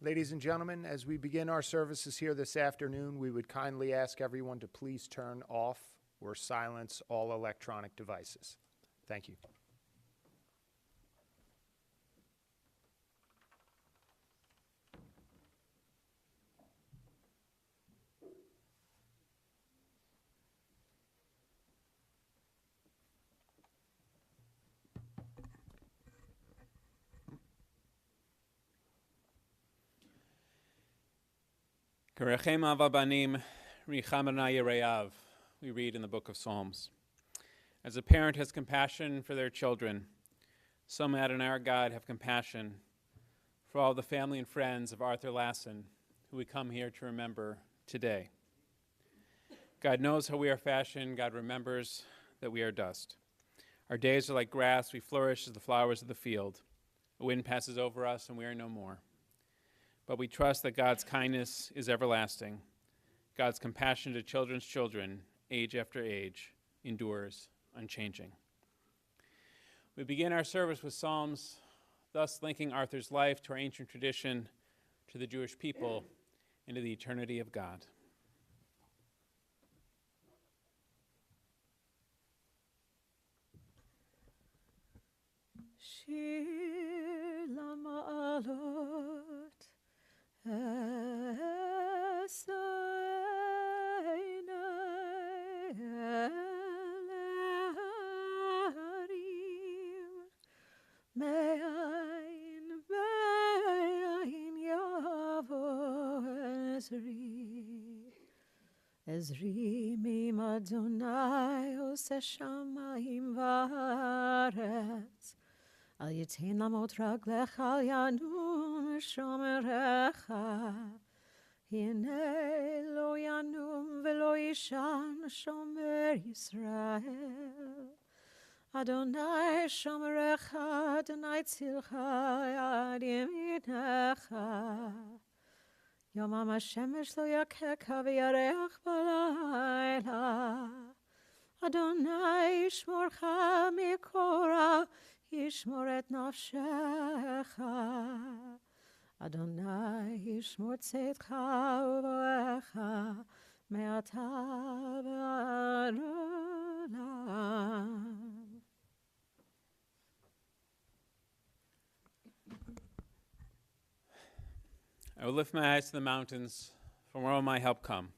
Ladies and gentlemen, as we begin our services here this afternoon, we would kindly ask everyone to please turn off or silence all electronic devices. Thank you. Kerechem avabanim richamana yereav, we read in the book of Psalms. As a parent has compassion for their children, so may Adonai our God have compassion for all the family and friends of Arthur Lassin, who we come here to remember today. God knows how we are fashioned. God remembers that we are dust. Our days are like grass. We flourish as the flowers of the field. A wind passes over us and we are no more. But we trust that God's kindness is everlasting. God's compassion to children's children, age after age, endures unchanging. We begin our service with Psalms, thus linking Arthur's life to our ancient tradition, to the Jewish people, and to the eternity of God. Shir lama'alot Ezri mim Adonai ose shamayim v'aretz Al yitin lamot raglecha al yanum shomerecha Hine lo yanum velo yishan shomer Yisrael Adonai shomerecha Adonai tzilcha yad yeminecha Yomam hashemesh lo yakeka v'yareach b'layla Adonai yishmorcha mikora Yishmor et nafshecha Adonai yishmor tzedcha u'voecha me'ata v'ad olam. I will lift my eyes to the mountains, from where will my help come?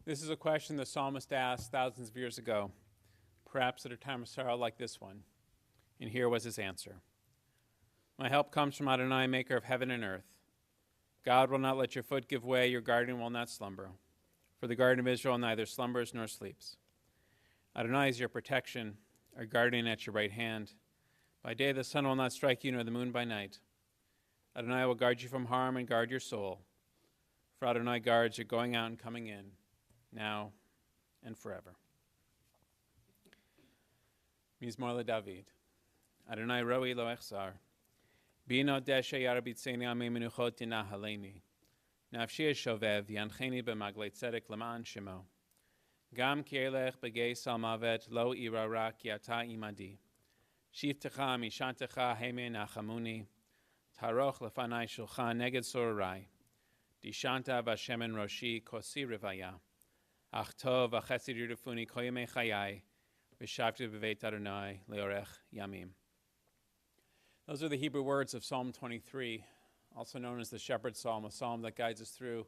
This is a question the psalmist asked thousands of years ago, perhaps at a time of sorrow like this one. And here was his answer. My help comes from Adonai, maker of heaven and earth. God will not let your foot give way, your guardian will not slumber. For the guardian of Israel neither slumbers nor sleeps. Adonai is your protection, our guardian at your right hand. By day the sun will not strike you, nor the moon by night. Adonai will guard you from harm and guard your soul. For Adonai guards your going out and coming in, now and forever. Mizmor LeDavid. Adonai roi lo echzar. Bino deshe yarabitzeni ame menuchot tinahaleni. Nafshi eshovev yancheni b'maglei tzedek leman shemo. Gam ki elech b'gei salmavet lo irara ki ata imadi. Shiftecha mishantecha heme nachamuni. Taroch lefanai shulchan neged sorai. Dishanta v'shemen roshi kosi rivaya. Ach tov v'chesed yirufuni koyeme chayai. V'shavti b'veit Adonai leorech yamim. Those are the Hebrew words of Psalm 23, also known as the Shepherd's Psalm, a psalm that guides us through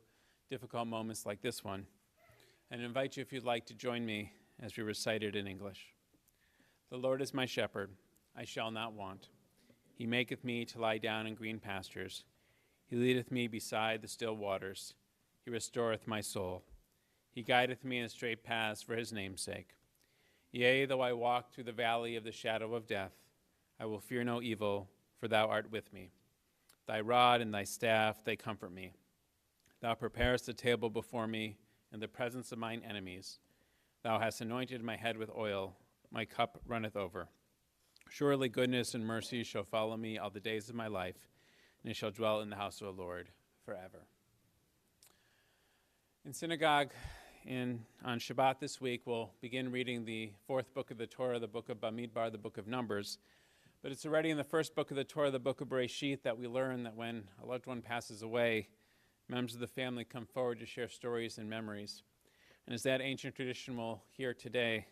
difficult moments like this one. And I invite you, if you'd like, to join me as we recite it in English. The Lord is my shepherd, I shall not want. He maketh me to lie down in green pastures. He leadeth me beside the still waters. He restoreth my soul. He guideth me in straight paths for his name's sake. Yea, though I walk through the valley of the shadow of death, I will fear no evil, for thou art with me. Thy rod and thy staff, they comfort me. Thou preparest a table before me in the presence of mine enemies. Thou hast anointed my head with oil, my cup runneth over. Surely goodness and mercy shall follow me all the days of my life, and I shall dwell in the house of the Lord forever. In synagogue on Shabbat this week, we'll begin reading the fourth book of the Torah, the book of Bamidbar, the book of Numbers. But it's already in the first book of the Torah, the book of Bereshit, that we learn that when a loved one passes away, members of the family come forward to share stories and memories. And as that ancient tradition will hear today,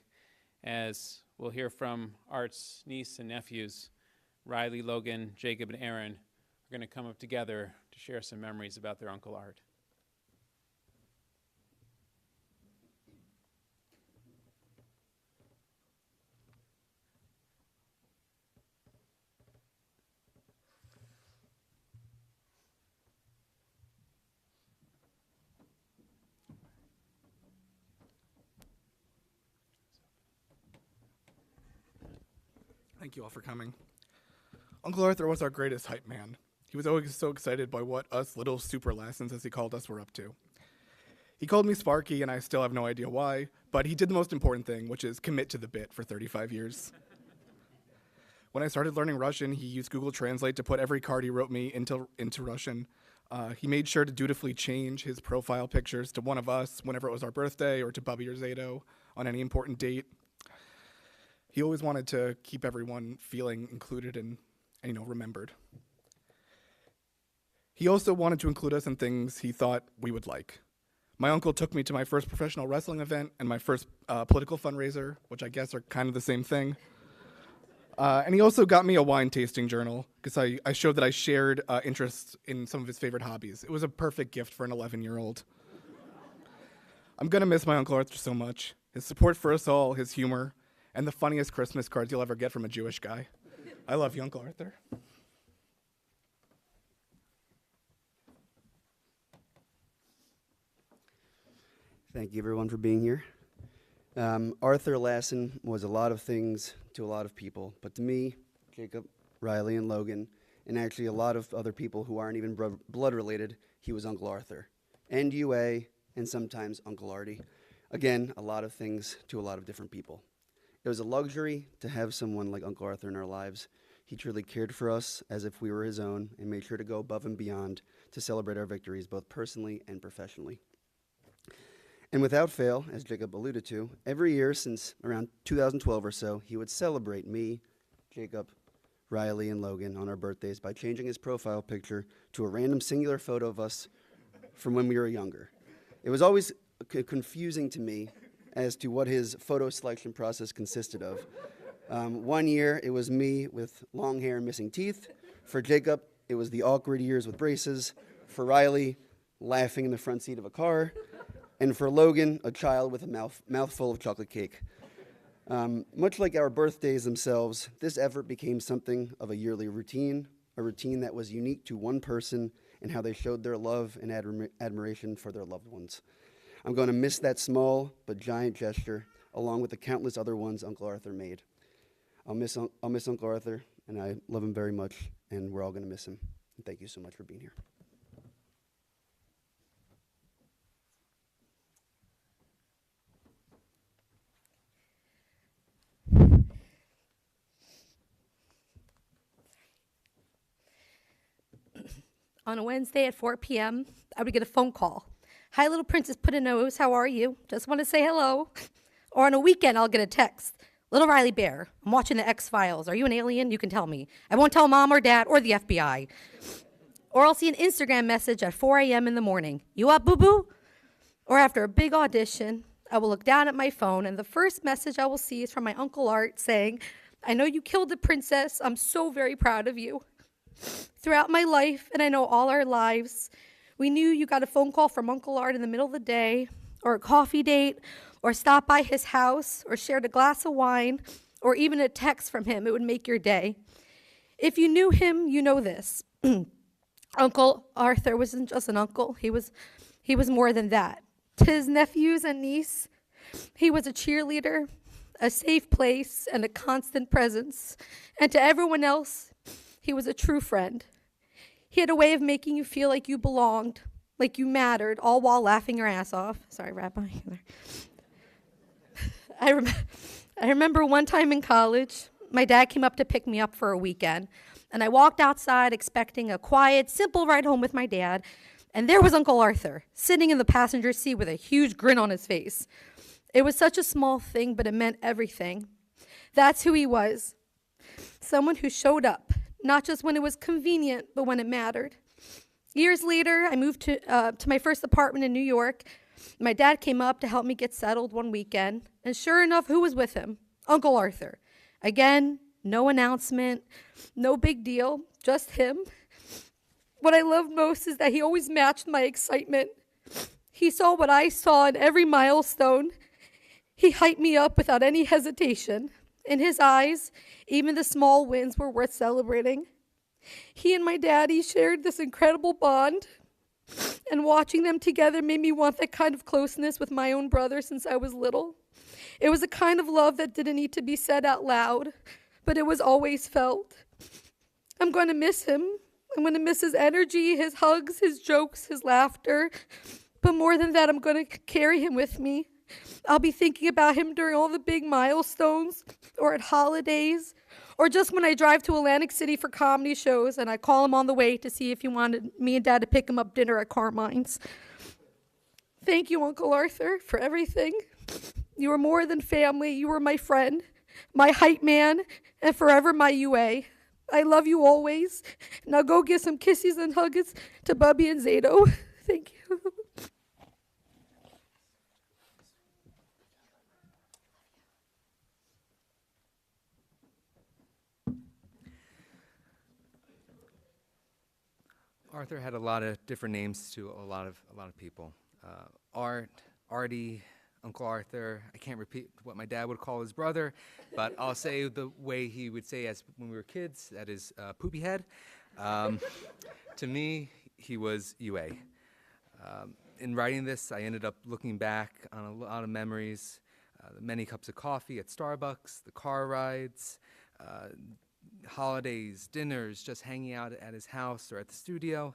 as we'll hear from Art's niece and nephews, Riley, Logan, Jacob, and Aaron, are going to come up together to share some memories about their Uncle Art. Thank you all for coming. Uncle Arthur was our greatest hype man. He was always so excited by what us little super Lassins, as he called us, were up to. He called me Sparky, and I still have no idea why, but he did the most important thing, which is commit to the bit for 35 years. When I started learning Russian, he used Google Translate to put every card he wrote me into Russian. He made sure to dutifully change his profile pictures to one of us whenever it was our birthday, or to Bubby or Zato on any important date. He always wanted to keep everyone feeling included and remembered. He also wanted to include us in things he thought we would like. My uncle took me to my first professional wrestling event and my first political fundraiser, which I guess are kind of the same thing. And he also got me a wine tasting journal because I showed that I shared interests in some of his favorite hobbies. It was a perfect gift for an 11-year-old. I'm going to miss my Uncle Arthur so much. His support for us all, his humor, and the funniest Christmas cards you'll ever get from a Jewish guy. I love you, Uncle Arthur. Thank you, everyone, for being here. Arthur Lassin was a lot of things to a lot of people, but to me, Jacob, Riley, and Logan, and actually a lot of other people who aren't even blood related, he was Uncle Arthur. And UA, and sometimes Uncle Artie. Again, a lot of things to a lot of different people. It was a luxury to have someone like Uncle Arthur in our lives. He truly cared for us as if we were his own and made sure to go above and beyond to celebrate our victories, both personally and professionally. And without fail, as Jacob alluded to, every year since around 2012 or so, he would celebrate me, Jacob, Riley, and Logan on our birthdays by changing his profile picture to a random singular photo of us from when we were younger. It was always confusing to me as to what his photo selection process consisted of. One year, it was me with long hair and missing teeth. For Jacob, it was the awkward years with braces. For Riley, laughing in the front seat of a car. And for Logan, a child with a mouthful of chocolate cake. Much like our birthdays themselves, this effort became something of a yearly routine, a routine that was unique to one person and how they showed their love and admiration for their loved ones. I'm going to miss that small but giant gesture, along with the countless other ones Uncle Arthur made. I'll miss Uncle Arthur, and I love him very much, and we're all going to miss him. And thank you so much for being here. On a Wednesday at 4 p.m., I would get a phone call. Hi, little princess, put a nose. How are you? Just want to say hello. Or on a weekend, I'll get a text. Little Riley Bear, I'm watching the X-Files. Are you an alien? You can tell me. I won't tell mom or dad or the FBI. Or I'll see an Instagram message at 4 a.m. in the morning. You up, boo-boo? Or after a big audition, I will look down at my phone, and the first message I will see is from my Uncle Art saying, I know you killed the princess. I'm so very proud of you. Throughout my life, and I know all our lives, we knew you got a phone call from Uncle Art in the middle of the day, or a coffee date, or stopped by his house, or shared a glass of wine, or even a text from him. It would make your day. If you knew him, you know this. Uncle Arthur wasn't just an uncle. He was more than that. To his nephews and niece, he was a cheerleader, a safe place, and a constant presence. And to everyone else, he was a true friend. He had a way of making you feel like you belonged, like you mattered, all while laughing your ass off. Sorry, Rabbi. I remember one time in college, my dad came up to pick me up for a weekend, and I walked outside expecting a quiet, simple ride home with my dad, and there was Uncle Arthur, sitting in the passenger seat with a huge grin on his face. It was such a small thing, but it meant everything. That's who he was. someone who showed up, not just when it was convenient, but when it mattered. Years later, I moved to my first apartment in New York. My dad came up to help me get settled one weekend, and sure enough, who was with him? Uncle Arthur. Again, no announcement, no big deal, just him. What I loved most is that he always matched my excitement. He saw what I saw in every milestone. He hyped me up without any hesitation. In his eyes, even the small wins were worth celebrating. He and my daddy shared this incredible bond, and watching them together made me want that kind of closeness with my own brother since I was little. It was a kind of love that didn't need to be said out loud, but it was always felt. I'm going to miss him. I'm going to miss his energy, his hugs, his jokes, his laughter. But more than that, I'm going to carry him with me. I'll be thinking about him during all the big milestones, or at holidays, or just when I drive to Atlantic City for comedy shows and I call him on the way to see if he wanted me and Dad to pick him up dinner at Carmine's. Thank you, Uncle Arthur, for everything. You were more than family. You were my friend, my hype man, and forever my UA. I love you always. Now go give some kisses and hugs to Bubby and Zato. Thank you. Arthur had a lot of different names to a lot of people. Art, Artie, Uncle Arthur. I can't repeat what my dad would call his brother, but I'll say the way he would say as when we were kids, that is poopy head. To me, he was UA. In writing this, I ended up looking back on a lot of memories, the many cups of coffee at Starbucks, the car rides, holidays, dinners, just hanging out at his house or at the studio.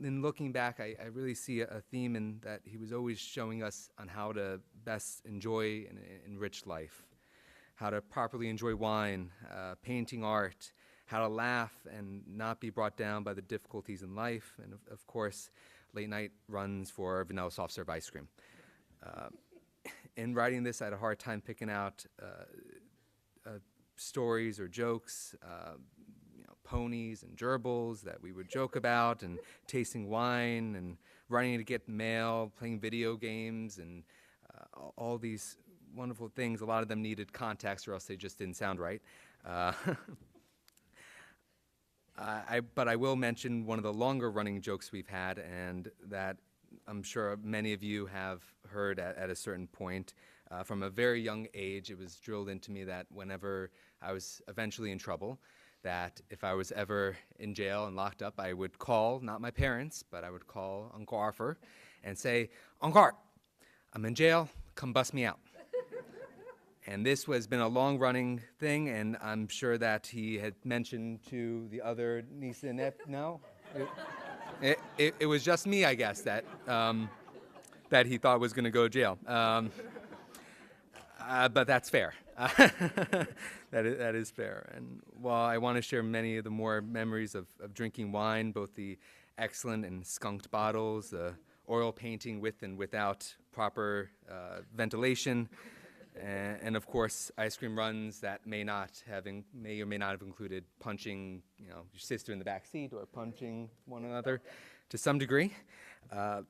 In looking back, I really see a theme in that he was always showing us on how to best enjoy and enrich life, how to properly enjoy wine, painting art, how to laugh and not be brought down by the difficulties in life, and of course, late night runs for vanilla soft serve ice cream. In writing this, I had a hard time picking out stories or jokes, ponies and gerbils that we would joke about, and tasting wine and running to get mail, playing video games, and all these wonderful things. A lot of them needed context or else they just didn't sound right. But I will mention one of the longer running jokes we've had, and that I'm sure many of you have heard at a certain point. From a very young age, it was drilled into me that whenever I was eventually in trouble, that if I was ever in jail and locked up, I would call, not my parents, but I would call Uncle Arthur and say, "Uncle Art, I'm in jail, come bust me out." And this has been a long-running thing, and I'm sure that he had mentioned to the other niece and no? It was just me, I guess, that he thought was going to go to jail. But that's fair. That is fair. And while I want to share many of the more memories of drinking wine, both the excellent and skunked bottles, the oil painting with and without proper ventilation, and of course ice cream runs that may or may not have included punching, your sister in the back seat or punching one another to some degree. But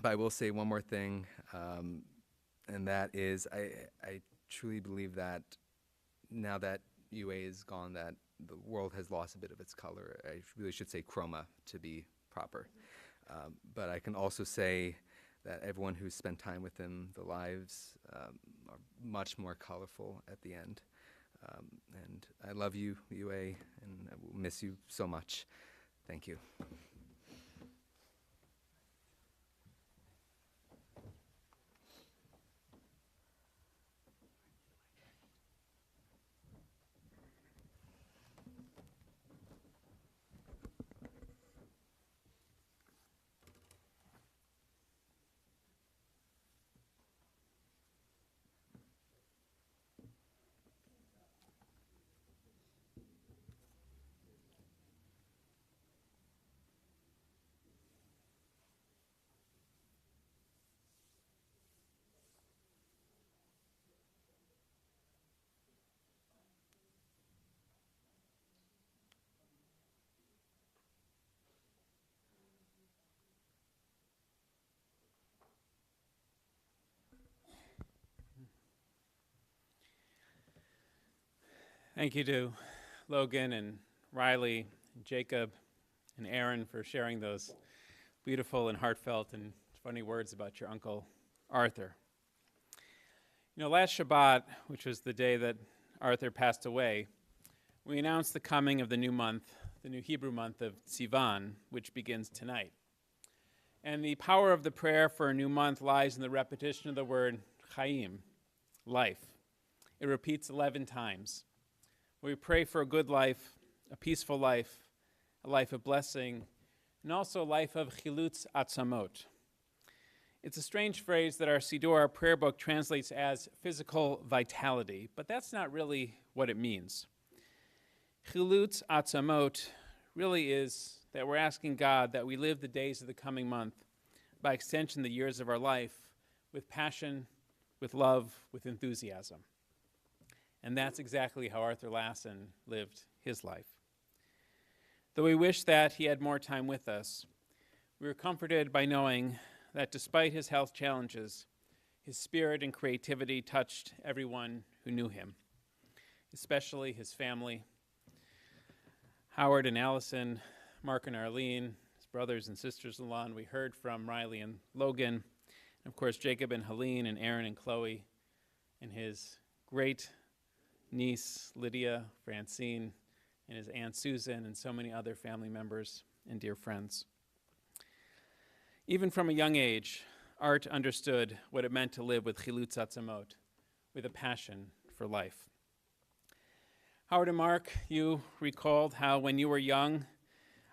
I will say one more thing. And that is, I truly believe that now that UA is gone, that the world has lost a bit of its color. I really should say chroma to be proper. But I can also say that everyone who's spent time with him, the lives are much more colorful at the end. And I love you, UA, and I will miss you so much. Thank you. Thank you to Logan and Riley and Jacob and Aaron for sharing those beautiful and heartfelt and funny words about your Uncle Arthur. You know, last Shabbat, which was the day that Arthur passed away, we announced the coming of the new month, the new Hebrew month of Sivan, which begins tonight. And the power of the prayer for a new month lies in the repetition of the word Chaim, life. It repeats 11 times. We pray for a good life, a peaceful life, a life of blessing, and also a life of chilutz atzamot. It's a strange phrase that our Siddur, our prayer book, translates as physical vitality, but that's not really what it means. Chilutz atzamot really is that we're asking God that we live the days of the coming month, by extension the years of our life, with passion, with love, with enthusiasm. And that's exactly how Arthur Lassin lived his life. Though we wish that he had more time with us, we were comforted by knowing that despite his health challenges, his spirit and creativity touched everyone who knew him, especially his family. Howard and Allison, Mark and Arlene, his brothers and sisters-in-law, and we heard from Riley and Logan, and of course Jacob and Helene and Aaron and Chloe, and his great niece Lydia, Francine, and his Aunt Susan, and so many other family members and dear friends. Even from a young age, Art understood what it meant to live with chilutz atzamot, with a passion for life. Howard and Mark, you recalled how when you were young,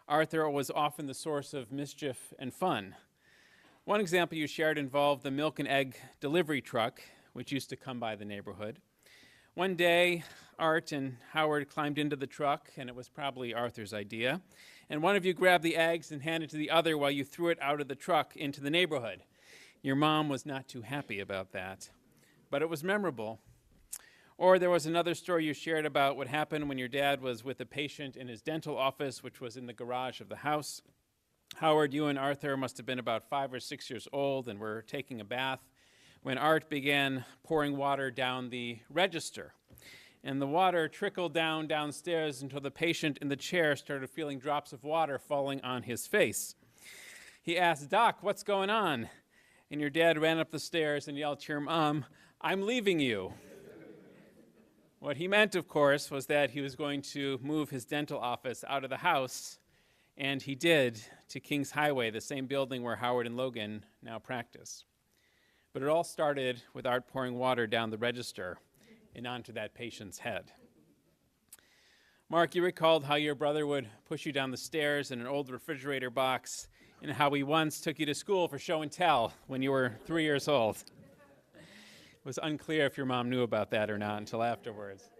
Arthur was often the source of mischief and fun. One example you shared involved the milk and egg delivery truck, which used to come by the neighborhood. One day, Art and Howard climbed into the truck, and it was probably Arthur's idea, and one of you grabbed the eggs and handed to the other while you threw it out of the truck into the neighborhood. Your mom was not too happy about that, but it was memorable. Or there was another story you shared about what happened when your dad was with a patient in his dental office, which was in the garage of the house. Howard, you and Arthur must have been about 5 or 6 years old and were taking a bath when Art began pouring water down the register. And the water trickled downstairs until the patient in the chair started feeling drops of water falling on his face. He asked, "Doc, what's going on?" And your dad ran up the stairs and yelled to your mom, "I'm leaving you." What he meant, of course, was that he was going to move his dental office out of the house, and he did, to Kings Highway, the same building where Howard and Logan now practice. But it all started with Art pouring water down the register and onto that patient's head. Mark, you recalled how your brother would push you down the stairs in an old refrigerator box, and how he once took you to school for show and tell when you were 3 years old. It was unclear if your mom knew about that or not until afterwards.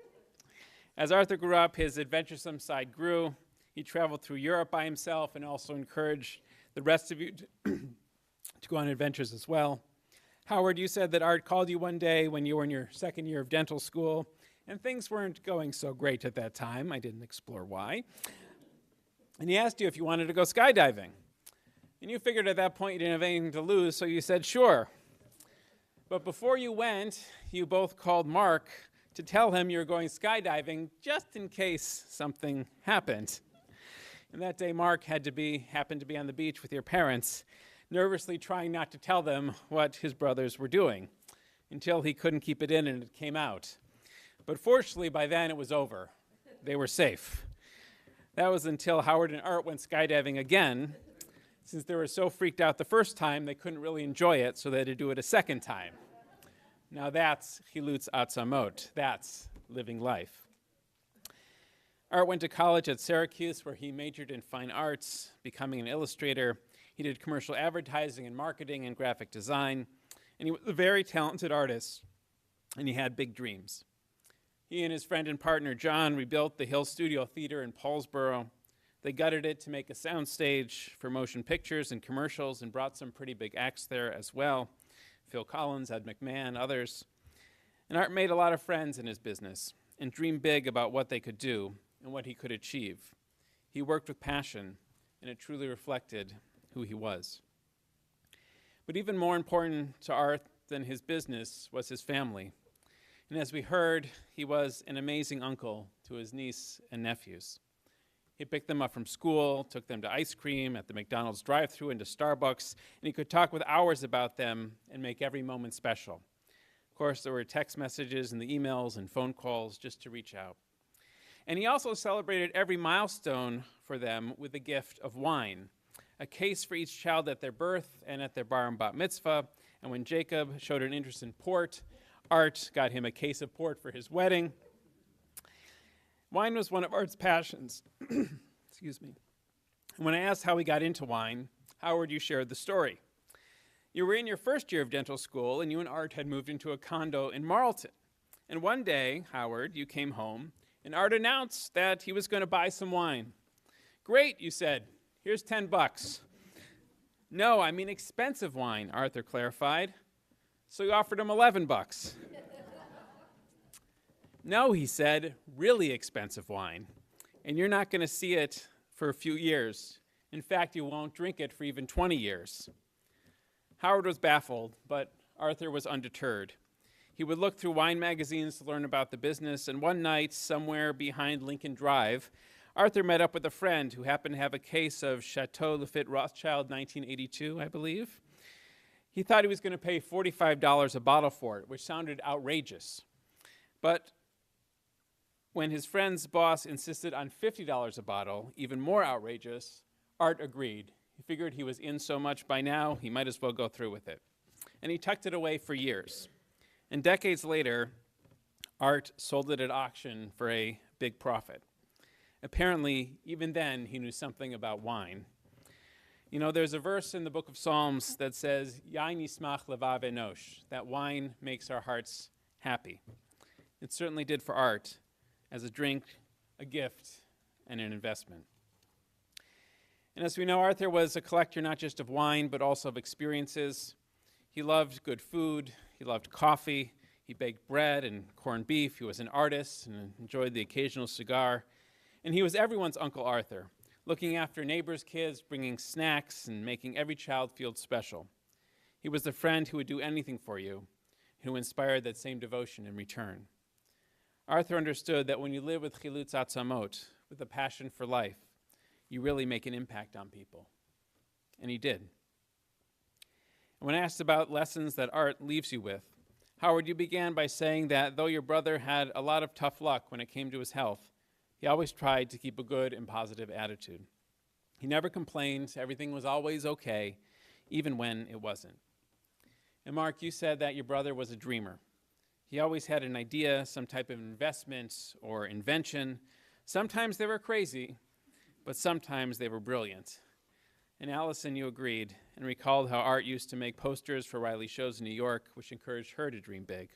As Arthur grew up, his adventuresome side grew. He traveled through Europe by himself and also encouraged the rest of you to go on adventures as well. Howard, you said that Art called you one day when you were in your second year of dental school, and things weren't going so great at that time. I didn't explore why. And he asked you if you wanted to go skydiving. And you figured at that point you didn't have anything to lose, so you said sure. But before you went, you both called Mark to tell him you were going skydiving just in case something happened. And that day Mark happened to be on the beach with your parents, nervously trying not to tell them what his brothers were doing, until he couldn't keep it in and it came out. But fortunately, by then it was over. They were safe. That was until Howard and Art went skydiving again. Since they were so freaked out the first time, they couldn't really enjoy it, so they had to do it a second time. Now that's chilutz atzamot. That's living life. Art went to college at Syracuse, where he majored in fine arts, becoming an illustrator. He did commercial advertising and marketing and graphic design, and he was a very talented artist, and he had big dreams. He and his friend and partner, John, rebuilt the Hill Studio Theater in Paulsboro. They gutted it to make a soundstage for motion pictures and commercials and brought some pretty big acts there as well. Phil Collins, Ed McMahon, others. And Art made a lot of friends in his business and dreamed big about what they could do and what he could achieve. He worked with passion, and it truly reflected who he was. But even more important to Art than his business was his family. And as we heard, he was an amazing uncle to his niece and nephews. He picked them up from school, took them to ice cream at the McDonald's drive-thru and to Starbucks, and he could talk with hours about them and make every moment special. Of course, there were text messages and the emails and phone calls just to reach out. And he also celebrated every milestone for them with a gift of wine, a case for each child at their birth and at their bar and bat mitzvah. And when Jacob showed an interest in port, Art got him a case of port for his wedding. Wine was one of Art's passions. Excuse me. And when I asked how he got into wine, Howard, you shared the story. You were in your first year of dental school, and you and Art had moved into a condo in Marlton. And one day, Howard, you came home, and Art announced that he was going to buy some wine. Great, you said. Here's $10. No, I mean expensive wine, Arthur clarified. So you offered him $11. No, he said, really expensive wine. And you're not going to see it for a few years. In fact, you won't drink it for even 20 years. Howard was baffled, but Arthur was undeterred. He would look through wine magazines to learn about the business, and one night, somewhere behind Lincoln Drive, Arthur met up with a friend who happened to have a case of Chateau Lafite Rothschild 1982, I believe. He thought he was going to pay $45 a bottle for it, which sounded outrageous. But when his friend's boss insisted on $50 a bottle, even more outrageous, Art agreed. He figured he was in so much by now, he might as well go through with it. And he tucked it away for years. And decades later, Art sold it at auction for a big profit. Apparently, even then, he knew something about wine. You know, there's a verse in the book of Psalms that says, Yain yismach levav enosh, that wine makes our hearts happy. It certainly did for Art, as a drink, a gift, and an investment. And as we know, Arthur was a collector not just of wine, but also of experiences. He loved good food, he loved coffee, he baked bread and corned beef, he was an artist and enjoyed the occasional cigar. And he was everyone's Uncle Arthur, looking after neighbors' kids, bringing snacks, and making every child feel special. He was the friend who would do anything for you, who inspired that same devotion in return. Arthur understood that when you live with chilutz atzamot, with a passion for life, you really make an impact on people. And he did. And when asked about lessons that Art leaves you with, Howard, you began by saying that though your brother had a lot of tough luck when it came to his health, he always tried to keep a good and positive attitude. He never complained. Everything was always okay, even when it wasn't. And Mark, you said that your brother was a dreamer. He always had an idea, some type of investment or invention. Sometimes they were crazy, but sometimes they were brilliant. And Allison, you agreed and recalled how Art used to make posters for Riley shows in New York, which encouraged her to dream big.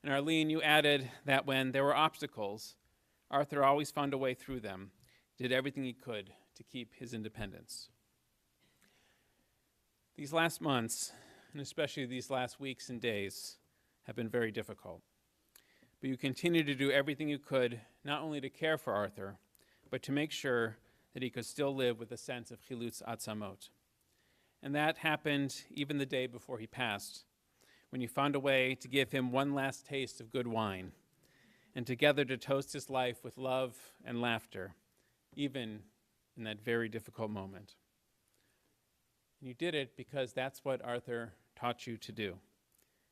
And Arlene, you added that when there were obstacles, Arthur always found a way through them, did everything he could to keep his independence. These last months, and especially these last weeks and days, have been very difficult. But you continue to do everything you could, not only to care for Arthur, but to make sure that he could still live with a sense of chilutz atzamot. And that happened even the day before he passed, when you found a way to give him one last taste of good wine, and together to toast his life with love and laughter, even in that very difficult moment. And you did it because that's what Arthur taught you to do,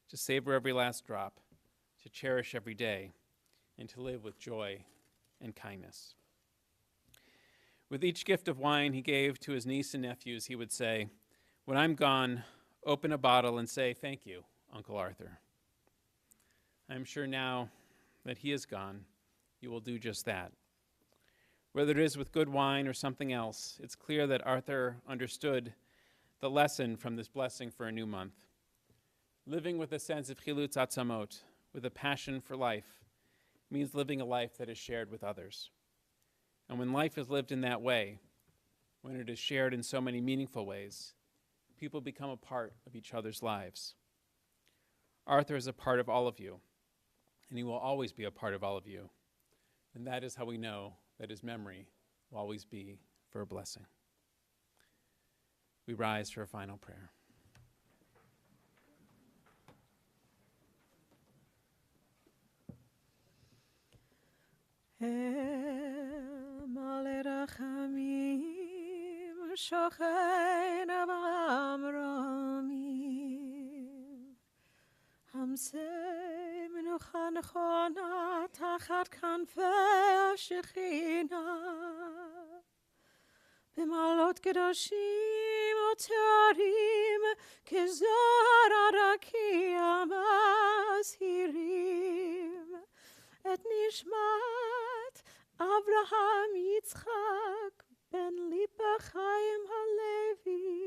to savor every last drop, to cherish every day, and to live with joy and kindness. With each gift of wine he gave to his niece and nephews, he would say, when I'm gone, open a bottle and say, thank you, Uncle Arthur. I'm sure now that he is gone, you will do just that. Whether it is with good wine or something else, it's clear that Arthur understood the lesson from this blessing for a new month. Living with a sense of chilutz atzamot, with a passion for life, means living a life that is shared with others. And when life is lived in that way, when it is shared in so many meaningful ways, people become a part of each other's lives. Arthur is a part of all of you, and he will always be a part of all of you. And that is how we know that his memory will always be for a blessing. We rise for a final prayer. מלא רחמים, שוכן אברהם רמים. המסה מנוחה נכונה תחת כנפי השכינה. במעלות קדושים וטהרים כזוהר הרקיע מזהירים את נשמת אברהם יצחק בן ליפה חיים הלוי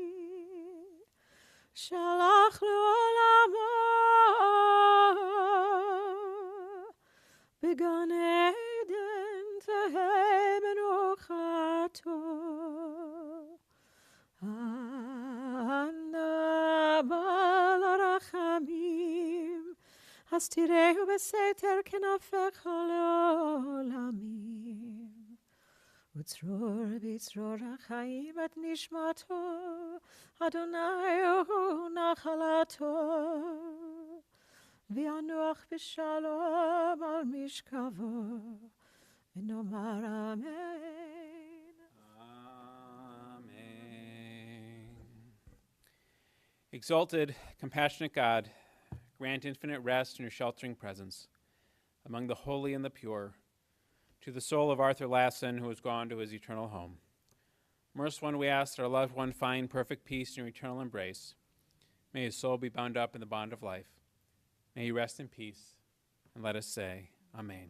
שלח לעולמו בגן עדן תהא מנוחתו. אנא בעל הרחמים, אז תראהו בסתר כנפיך לעולמים. וצרור בצרור החיים את נשמתו, אדוני הוא נחלתו. וינוח בשלום על משכבו, ונאמר אמן. Amen. Exalted, compassionate God, grant infinite rest in your sheltering presence among the holy and the pure, to the soul of Arthur Lassin, who has gone to his eternal home. Merciful One, we ask that our loved one find perfect peace in your eternal embrace. May his soul be bound up in the bond of life. May he rest in peace, and let us say, Amen.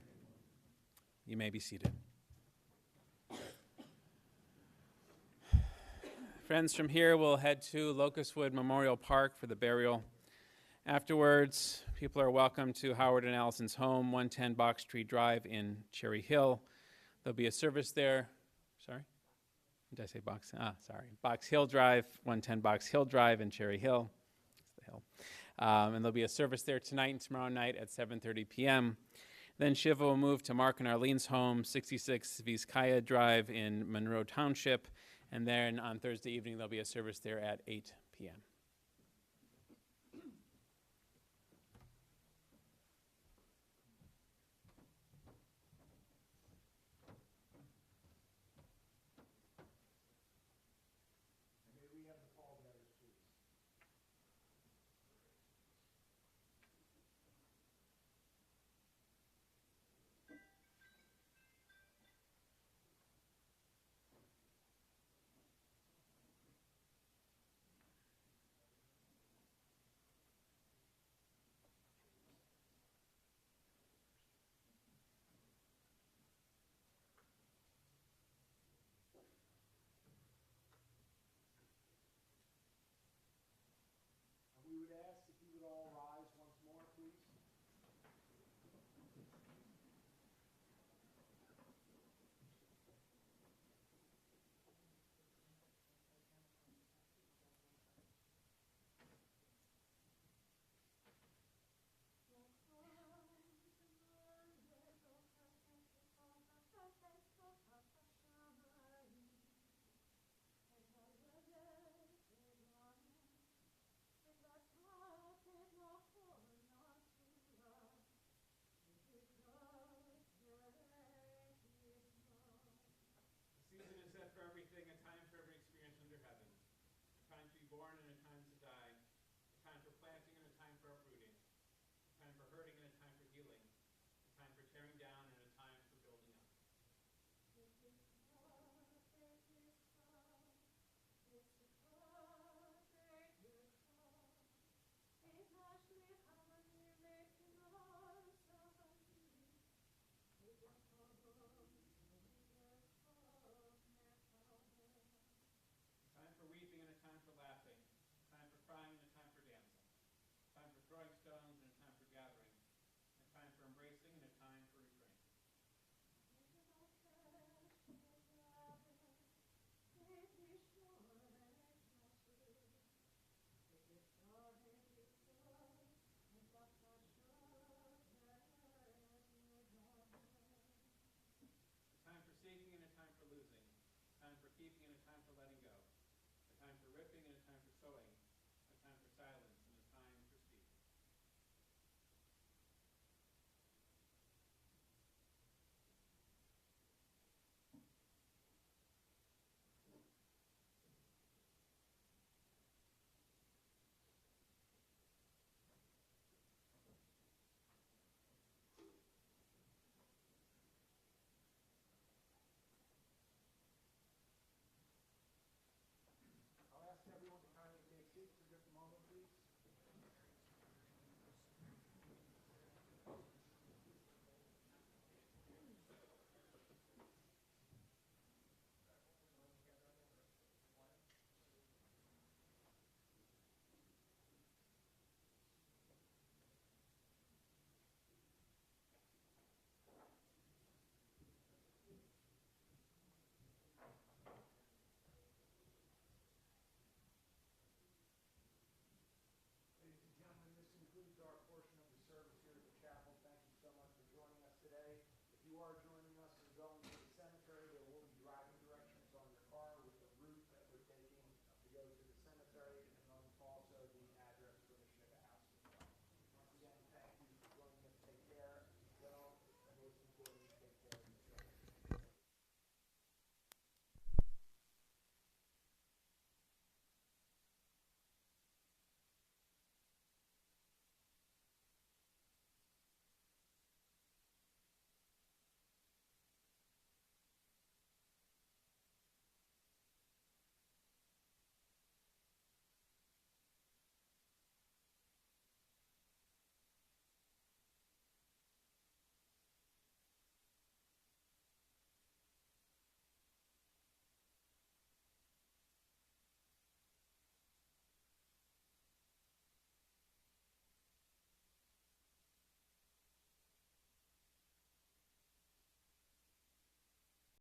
You may be seated. Friends, from here we'll head to Locustwood Memorial Park for the burial. Afterwards, people are welcome to Howard and Allison's home, 110 Box Tree Drive in Cherry Hill. There'll be a service there. Sorry? Did I say Box? Box Hill Drive, 110 Box Hill Drive in Cherry Hill. It's the hill. And there'll be a service there tonight and tomorrow night at 7:30 p.m. Then Shiva will move to Mark and Arlene's home, 66 Vizcaya Drive in Monroe Township. And then on Thursday evening, there'll be a service there at 8 p.m.